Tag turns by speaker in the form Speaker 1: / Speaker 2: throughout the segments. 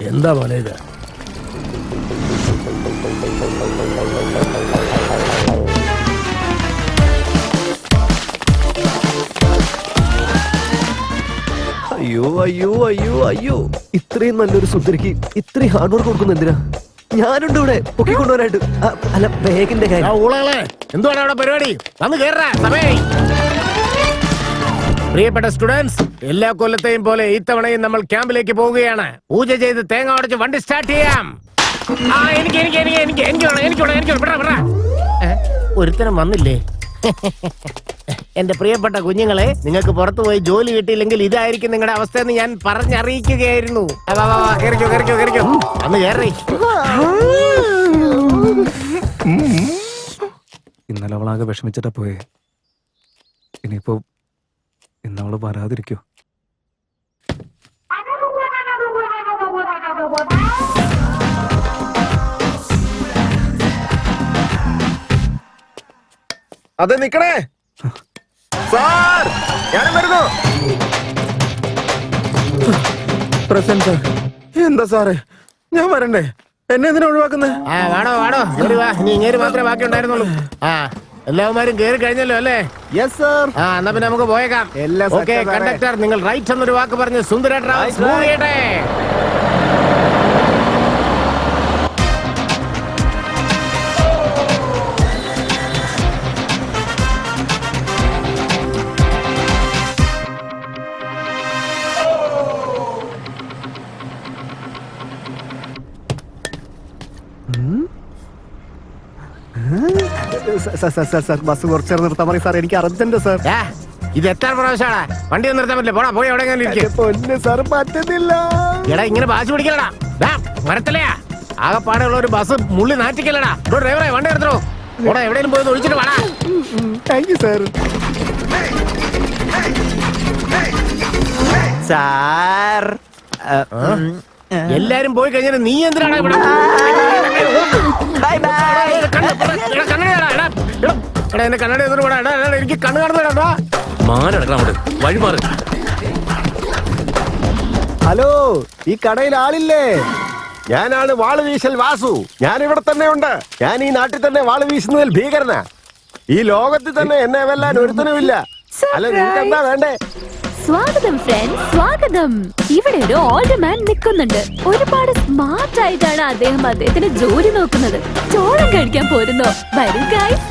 Speaker 1: എന്താ മോനെ ഇത്?
Speaker 2: അയ്യോ അയ്യോ അയ്യോ അയ്യോ, ഇത്രയും നല്ലൊരു സുന്ദരിക്ക് ഇത്രയും ഹാർഡ് വർക്ക് കൊടുക്കുന്ന എന്തിനാ? ഞാനുണ്ട് ഇവിടെ പൊക്കിക്കൊണ്ടുവരാനായിട്ട്. അല്ല, ബാഗിന്റെ കാര്യം.
Speaker 1: എന്തുവാണ് അവിടെ പരിപാടി? വന്ന് കേറാ സമയേ. പ്രിയപ്പെട്ട സ്റ്റുഡൻസ്, എല്ലാ കൊല്ലത്തെയും പോലെ ഇത്തവണയും നമ്മൾ ക്യാമ്പിലേക്ക് പോവുകയാണ്. പൂജ ചെയ്ത് തേങ്ങ ഉടച്ച് വണ്ടി സ്റ്റാർട്ട് ചെയ്യാം. ഒരുത്തരം വന്നില്ലേ? എന്റെ പ്രിയപ്പെട്ട കുഞ്ഞുങ്ങളെ, നിങ്ങൾക്ക് പുറത്തു പോയി ജോലി കിട്ടിയില്ലെങ്കിൽ ഇതായിരിക്കും നിങ്ങളുടെ അവസ്ഥ എന്ന് ഞാൻ പറഞ്ഞറിയിക്കുകയായിരുന്നു. അന്ന് കയറി.
Speaker 3: ഇന്നലെ അവളാകെ വിഷമിച്ചിട്ടാ പോയേ. ഇനിയിപ്പോ ഇന്നവള് വരാതിരിക്കോ?
Speaker 2: അതെ, നിക്കണേ സാർ, ഞാനും വരുന്നു. Present sir. എന്താ സാറേ, ഞാൻ വരണ്ടേ? എന്നെ എന്തിനാ ഒഴിവാക്കുന്നത്?
Speaker 1: വാടോ വാടോ, നീ ഇങ്ങേര് മാത്രമേ ബാക്കി ഉണ്ടായിരുന്നുള്ളൂ. എല്ലാവരും കേറി കഴിഞ്ഞല്ലോ അല്ലേ?
Speaker 2: Yes sir.
Speaker 1: എന്നാ പിന്നെ നമുക്ക് പോയേക്കാം. ഓക്കെ കണ്ടക്ടർ, നിങ്ങൾ റൈറ്റ് എന്നൊരു വാക്ക് പറഞ്ഞ് സുന്ദര ട്രാവൽസ് മൂവ് ചെയ്യട്ടെ.
Speaker 2: ബസ് കുറച്ച് നിർത്താൻ പറയും സാർ, എനിക്ക് അർജന്റ് സാർ.
Speaker 1: ഇത് എത്ര പ്രാവശ്യമാണ് വണ്ടി ഒന്നും നിർത്താൻ പറ്റില്ല? പോടാ, പോയി എവിടെയെങ്കിലും
Speaker 2: പൊന്ന് സാർ, പറ്റുന്നില്ല.
Speaker 1: എടാ, ഇങ്ങനെ വാശി പിടിക്കലടാ, മരത്തിലെയാ ആകെപ്പാടുള്ള ഒരു ബസ് മുള്ളി നാറ്റിക്കല്ലടാ. ഡ്രൈവറെ വണ്ടി എടുത്തോ, പോടാ, എവിടെയെങ്കിലും പോയി ഒഴിച്ചിട്ട് വാടാ.
Speaker 2: Thank you sir. സാർ,
Speaker 1: എല്ലാരും പോയി കഴിഞ്ഞാൽ നീ എന്തിനാണ് ഇവിടെ? കണ്ണട എനിക്ക് കണ്ണു കാണുന്നടാ.
Speaker 3: വഴി മാറി.
Speaker 2: ഹലോ, ഈ കടയിൽ ആളില്ലേ? ഞാനാണ് വാള് വീശൽ വാസു. ഞാൻ ഇവിടെ തന്നെ ഉണ്ട്. ഞാൻ ഈ നാട്ടിൽ തന്നെ വാള് വീശുന്നതിൽ ഭീകരനാ. ഈ ലോകത്തിൽ തന്നെ എന്നെ വെല്ലാൻ ഒരുത്തനുമില്ല. അല്ല, നിങ്ങൾക്ക് എന്താ വേണ്ടേ?
Speaker 4: സ്വാഗതം ഫ്രണ്ട്സ്, സ്വാഗതം. ഇവിടെ ഒരു ഓൾഡ് മാൻ നിൽക്കുന്നുണ്ട്. ഒരുപാട് സ്മാർട്ട് ആയിട്ടാണ് അദ്ദേഹം അദ്ദേഹത്തിന്റെ ജോലി നോക്കുന്നത്. ചോളം കഴിക്കാൻ പോരുന്നോ? വരൂ ഗൈസ്.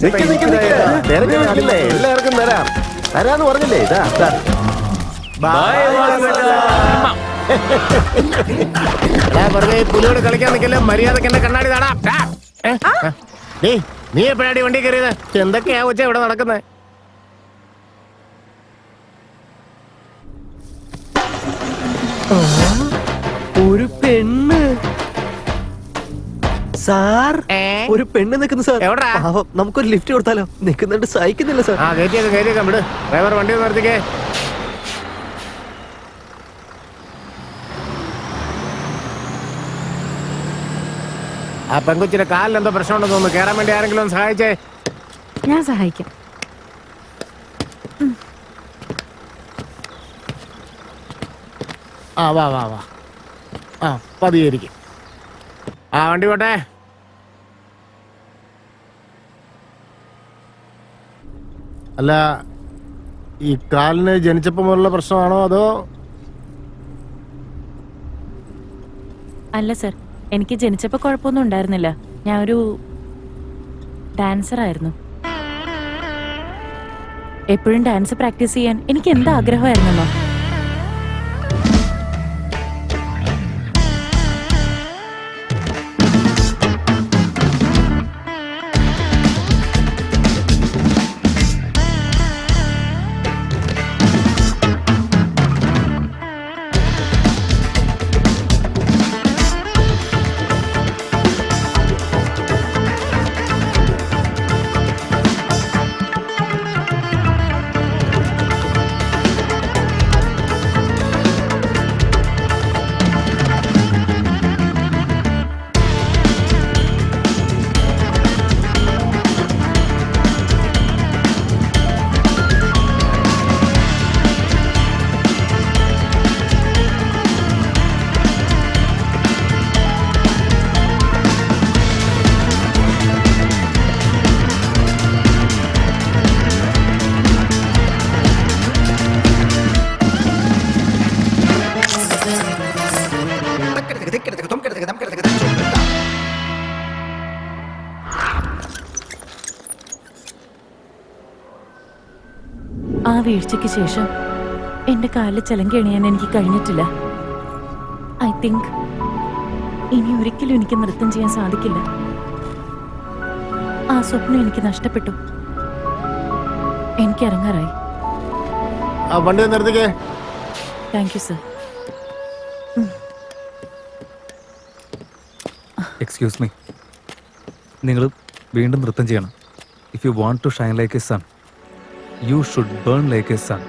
Speaker 2: എല്ലാവർക്കും തരാം. തരാന്ന് പറഞ്ഞില്ലേ?
Speaker 1: പുലിയോട് കളിക്കാൻ നിൽക്കല്ലേ, മര്യാദക്ക് എന്നെ കണ്ണാടി താടാ. നീ എപ്പോഴാടി വണ്ടി കയറിയത്? എന്തൊക്കെയാ കൊച്ച ഇവിടെ നടക്കുന്നത്?
Speaker 2: ഒരു പെണ്ണ് സാർ, ഒരു പെണ്ണ് നിൽക്കുന്നു സാർ.
Speaker 1: എവിടാ?
Speaker 2: നമുക്കൊരു ലിഫ്റ്റ് കൊടുത്താലോ? നിൽക്കുന്നുണ്ട്, സഹിക്കുന്നില്ല സാർ.
Speaker 1: കയറ്റിയേക്കാം വിട്. ഡ്രൈവർ വണ്ടി നിർത്തിക്കേ. ആ പെങ്കൊച്ചിന്റെ കാലിൽ എന്തോ പ്രശ്നമുണ്ടെന്ന് തോന്നുന്നു. കേറാൻ വേണ്ടി ആരെങ്കിലും ഒന്ന് സഹായിച്ചേ.
Speaker 4: ഞാൻ സഹായിക്കാം.
Speaker 1: വാ വാ വാ. പതിയിരിക്കും. വണ്ടി പോട്ടെ. അല്ല, ഈ കാലിന് ജനിച്ചപ്പോ മുതലുള്ള പ്രശ്നമാണോ അതോ?
Speaker 5: അല്ല സർ, എനിക്ക് ജനിച്ചപ്പോ കുഴപ്പമൊന്നും ഉണ്ടായിരുന്നില്ല. ഞാൻ ഒരു ഡാൻസർ ആയിരുന്നു. എപ്പോഴും ഡാൻസ് പ്രാക്ടീസ് ചെയ്യാൻ എനിക്ക് എന്താ ആഗ്രഹമായിരുന്നല്ലോ. ആ വീഴ്ചയ്ക്ക് ശേഷം എന്റെ കാലിൽ ചിലങ്കി അണിയാൻ എനിക്ക് കഴിഞ്ഞിട്ടില്ല. ഐ തിങ്ക് ഇനി ഒരിക്കലും എനിക്ക് നൃത്തം ചെയ്യാൻ സാധിക്കില്ല. ആ സ്വപ്നം എനിക്ക് നഷ്ടപ്പെട്ടു. എനിക്ക് ഇറങ്ങാറായി.
Speaker 2: ആ വണ്ടി നിർത്തിക്കേ.
Speaker 5: Thank you sir.
Speaker 3: Excuse me, നിങ്ങൾ വീണ്ടും നൃത്തം ചെയ്യണം. If you want to shine like a sun, you should burn like a sun.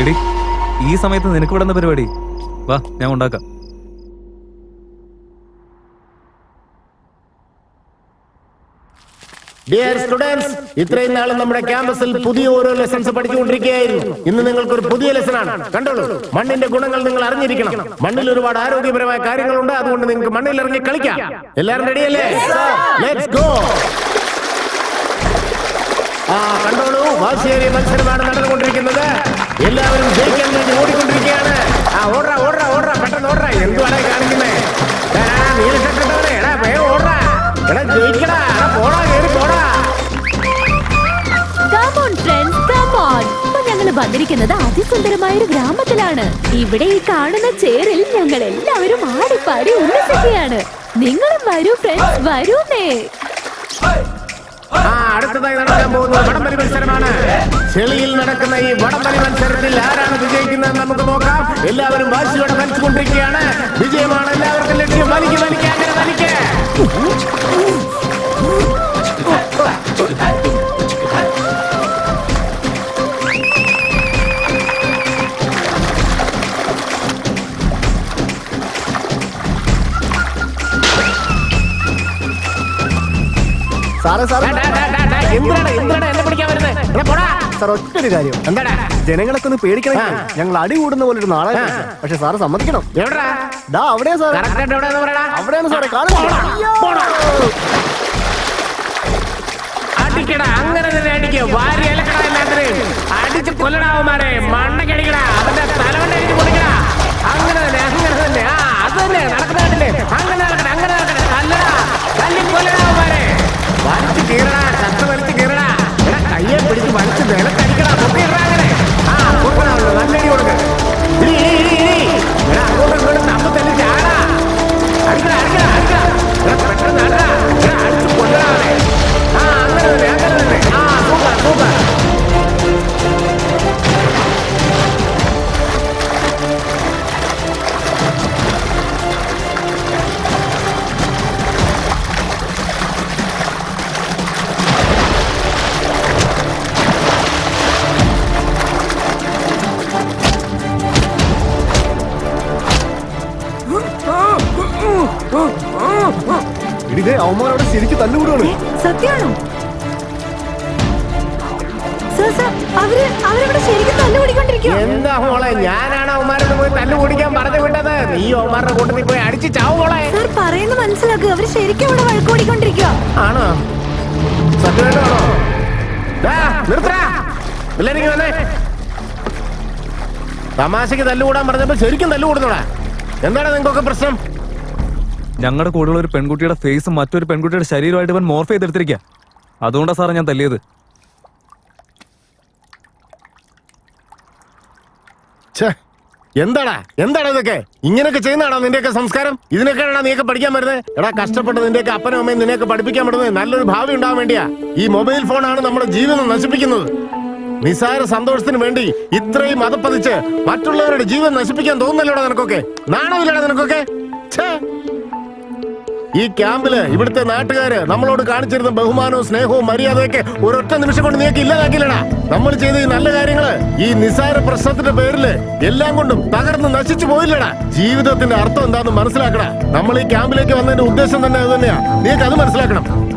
Speaker 3: എടി, ഈ സമയത്ത് നിനക്ക് വിടുന്ന പരിപാടി വാ, ഞാൻ ഉണ്ടാക്കാം.
Speaker 1: ഡിയർ സ്റ്റുഡൻസ്, ഇത്രയും നാളും നമ്മുടെ ക്യാമ്പസിൽ പുതിയ ഓരോ ലെസൺസ് പഠിച്ചുകൊണ്ടിരിക്കുകയായിരുന്നു. ഇന്ന് നിങ്ങൾക്ക് ഒരു പുതിയ ലെസൺ ആണ്. കണ്ടോളൂ, മണ്ണിന്റെ ഗുണങ്ങൾ നിങ്ങൾ അറിഞ്ഞിരിക്കണം. മണ്ണിൽ ഒരുപാട് ആരോഗ്യപരമായ കാര്യങ്ങളുണ്ട്. അതുകൊണ്ട് നിങ്ങൾക്ക് മണ്ണിൽ ഇറങ്ങി കളിക്കാം. എല്ലാവരും റെഡിയല്ലേ? Let's go. കണ്ടോളൂ, വാശിയേറിയ മത്സരമാണ് നടന്നുകൊണ്ടിരിക്കുന്നത്. എല്ലാവരും ജയിക്കാൻ വേണ്ടി ഓടിക്കൊണ്ടിരിക്കുകയാണ്. ഓടാ ഓടാ ഓടാ, പെട്ടെന്ന് ഓടാ. എന്തുവാണ് കാണിക്കുന്നേ? നീലക്കെട്ടവനെ, എടാ വേഗം ഓടാ. എടാ ജയിക്കടാ, പോടാ, കേറി പോടാ.
Speaker 4: Come on friends, come on. ഇപ്പൊ ഞങ്ങൾ വന്നിരിക്കുന്നത് അതിസുന്ദരമായ ഒരു ഗ്രാമത്തിലാണ്. ഇവിടെ ഈ കാണുന്ന ചേറിൽ ഞങ്ങൾ എല്ലാവരും ആടിപ്പാടി ഉല്ലസിക്കുകയാണ്. നിങ്ങളും വരൂ ഫ്രണ്ട്സ്, വരൂന്നേ.
Speaker 1: അടുത്തതായി നടക്കാൻ പോകുന്നത് വടംവലി മത്സരമാണ്. ചെളിയിൽ നടക്കുന്ന ഈ വടംവലി മത്സരത്തിൽ ആരാണ് വിജയിക്കുന്നത് നമുക്ക് നോക്കാം. എല്ലാവരും വാശിയോടെ വലിച്ചുകൊണ്ടിരിക്കുകയാണ്. വിജയമാണ് എല്ലാവർക്കും ലക്ഷ്യം. വലിക്ക് വലിക്ക്, അങ്ങനെ വലിക്ക്.
Speaker 2: സാറേ സാറേ
Speaker 1: എന്തിനാണ് എന്നെ പിടിക്കാൻ വരുന്നത്? പോടാ.
Speaker 2: സാർ ഒറ്റൊരു കാര്യം,
Speaker 1: എന്താടാ?
Speaker 2: ജനങ്ങളൊക്കെ ഒന്ന് പേടിക്കണം. ഞങ്ങൾ അടി കൂടുന്ന പോലെ ഒരു നാളെ, പക്ഷെ സാറ് സമ്മതിക്കണം.
Speaker 1: എവിടാ?
Speaker 2: ദാ അവിടെയാ സാർ.
Speaker 1: കറക്റ്റ് എവിടെയാന്ന് പറയടാ.
Speaker 2: അവിടെയാണ് സാറേ കാണുന്നത്.
Speaker 1: അടിക്കടാ, അങ്ങനെ തന്നെ അടിക്കുക. വാരി അലക്കടാ, എല്ലാത്തിനെയും അടിച്ച് കൊല്ലടാവന്മാരെ. മണ്ണക്കടിക്കടാ, അവന്റെ തലവണ്ണ അടിച്ച് പൊടിക്കടാ. അങ്ങനെ തന്നെ, അങ്ങനെ തന്നെ. അത് തന്നെ നടക്കുന്നില്ലേ? അങ്ങനെ നടക്കട്ടെ, അങ്ങനെ നടക്കട്ടെ. തല്ലടാ, തല്ലി കൊല്ലടാവന്മാരെ. വലിച്ചു കീറടാ, ചത്ത വലിച്ചു കീറടാ. കയ്യെ പിടിച്ച് വലിച്ച് നിലത്തടിക്കടാ. പൊട്ടിയിടാ അങ്ങനെ. കൊടുക്കണമല്ലോ, നല്ലടി കൊടുക്ക. അങ്ങോട്ടും ഇങ്ങോട്ടും തമ്മിൽ തല്ലി ചാടാ. അടിക്കടാ അടിക്കടാ അടിക്കടാ. പെട്ടെന്ന് അടാ, അടിച്ച് കൊല്ലടാവേ. അങ്ങനെ തന്നെ, അങ്ങനെ തന്നെ. Super super.
Speaker 2: ഇടിതേ അവന്മാരോട് ശരിക്കും തല്ലുകൂടുകയാണ്.
Speaker 4: സത്യമാണോ? അവരവിടെ ശരിക്കും തല്ലുപിടിക്കൊണ്ടിരിക്കും.
Speaker 1: എന്താ മോളെ, ഞാനാണ് അവന്മാരോട് പോയി തല്ലു കുടിക്കാൻ പറഞ്ഞു വിട്ടത്. നീ അവന്മാരുടെ കൂട്ടത്തിൽ പോയി അടിച്ച് ചാവും മോളെ.
Speaker 4: സാർ പറയുന്ന മനസ്സിലാക്കുക, അവര് ശരിക്കും അവിടെ വഴക്കോടിക്കൊണ്ടിരിക്കുക.
Speaker 1: ആണോ? സത്യമായിട്ടാണോ? നിർത്തടാ, എല്ലാരും വന്നേ. തമാശക്ക് തല്ലുകൂടാൻ പറഞ്ഞപ്പോ ശരിക്കും തല്ലുകൂടുന്നോടാ. എന്താണ് നിങ്ങൾക്കൊക്കെ പ്രശ്നം?
Speaker 3: ഞങ്ങളുടെ കൂടെയുള്ള ഒരു പെൺകുട്ടിയുടെ ഫേസും മറ്റൊരു പെൺകുട്ടിയുടെ ശരീരമായിട്ട് ഇവൻ മോർഫ് ചെയ്തെടുത്തിരിക്കുക. അതുകൊണ്ടാണ് സാറേ ഞാൻ തല്ലിയത്.
Speaker 1: എന്താടാ ഇതൊക്കെ? ഇങ്ങനെയൊക്കെ ചെയ്യുന്നതാണോ നിന്റെയൊക്കെ സംസ്കാരം? ഇതിനൊക്കെയാണോ നീയൊക്കെ പഠിക്കാൻ വരുന്നത്? എടാ, കഷ്ടപ്പെട്ട് നിന്റെയൊക്കെ അപ്പനും അമ്മയും നിന്നെയൊക്കെ പഠിപ്പിക്കാൻ പറ്റുന്നത് നല്ലൊരു ഭാവി ഉണ്ടാവാൻ വേണ്ടിയാ. ഈ മൊബൈൽ ഫോണാണ് നമ്മുടെ ജീവിതം നശിപ്പിക്കുന്നത്. നിസാര സന്തോഷത്തിന് വേണ്ടി ഇത്രയും അതപ്പതിച്ച് മറ്റുള്ളവരുടെ ജീവൻ നശിപ്പിക്കാൻ തോന്നുന്നല്ലോടാ നിനക്കൊക്കെ? നാണമില്ലടാ നിനക്കൊക്കെ?
Speaker 2: ഈ ക്യാമ്പില് ഇവിടുത്തെ നാട്ടുകാര് നമ്മളോട് കാണിച്ചിരുന്ന ബഹുമാനവും സ്നേഹവും മര്യാദയൊക്കെ ഒരൊറ്റ നിമിഷം കൊണ്ട് നീക്ക് ഇല്ലാതാക്കില്ലടാ. നമ്മൾ ചെയ്ത ഈ നല്ല കാര്യങ്ങള് ഈ നിസ്സാര പ്രശ്നത്തിന്റെ പേരില് എല്ലാം കൊണ്ടും തകർന്ന് നശിച്ചു പോയില്ലടാ. ജീവിതത്തിന്റെ അർത്ഥം എന്താണെന്ന് മനസ്സിലാക്കടാ. നമ്മൾ ഈ ക്യാമ്പിലേക്ക് വന്നതിന്റെ ഉദ്ദേശം തന്നെ അത് തന്നെയാ. നീക്ക് അത് മനസ്സിലാക്കണം.